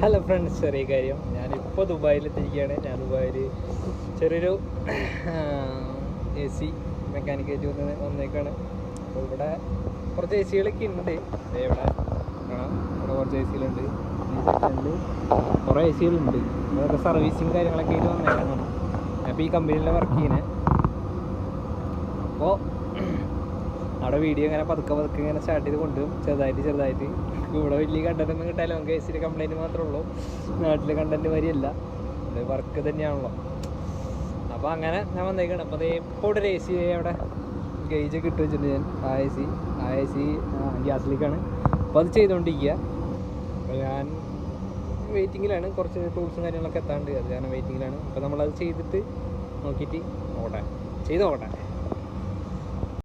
Hello friends, ചെറിയ കാര്യം, ഞാനിപ്പോൾ ദുബായിലെത്തിയിരിക്കുകയാണ്. ഞാൻ ദുബായിൽ ചെറിയൊരു AC മെക്കാനിക്കായിട്ട് വന്നേക്കാണ്. അപ്പോൾ ഇവിടെ കുറച്ച് AC കളൊക്കെ ഉണ്ട്. ഇവിടെ കാണാം, ഇവിടെ കുറച്ച് AC കളുണ്ട്. ഈ സെക്ഷനിൽ കുറേ AC കളുണ്ട്. അതൊക്കെ സർവീസിങ് കാര്യങ്ങളൊക്കെ ആയിട്ട് വന്നേക്കാണ്. അപ്പോൾ ഈ കമ്പനിയിലെ വർക്ക് ചെയ്യുന്നത്. അപ്പോൾ അവിടെ വീഡിയോ ഇങ്ങനെ പതുക്കെ ഇങ്ങനെ സ്റ്റാർട്ട് ചെയ്ത് കൊണ്ടുപോകും, ചെറുതായിട്ട്. ഇവിടെ വലിയ കണ്ടൻറ്റൊന്നും കിട്ടാലും നമുക്ക് AC കംപ്ലൈൻറ്റ് മാത്രമേ ഉള്ളൂ. നാട്ടിലെ കണ്ടൻറ്റ് മാതിരിയല്ല, ഇവിടെ വർക്ക് തന്നെയാണല്ലോ. അപ്പോൾ അങ്ങനെ ഞാൻ വന്നേക്കാണ്. അപ്പോൾ ഇപ്പോൾ ഇവിടെ ഒരു AC അവിടെ ഗേജൊക്കെ ഇട്ട് വെച്ചിട്ടുണ്ട് ഞാൻ. ആ AC ഗ്യാസിലേക്കാണ്. അപ്പോൾ അത് ചെയ്തുകൊണ്ടിരിക്കുക. അപ്പോൾ ഞാൻ വെയിറ്റിങ്ങിലാണ്. കുറച്ച് ടൂൾസും കാര്യങ്ങളൊക്കെ എത്താണ്ട്, അത് കാരണം വെയിറ്റിങ്ങിലാണ്. അപ്പോൾ നമ്മളത് ചെയ്തിട്ട് നോക്കിയിട്ട് ചെയ്ത് നോക്കട്ടെ.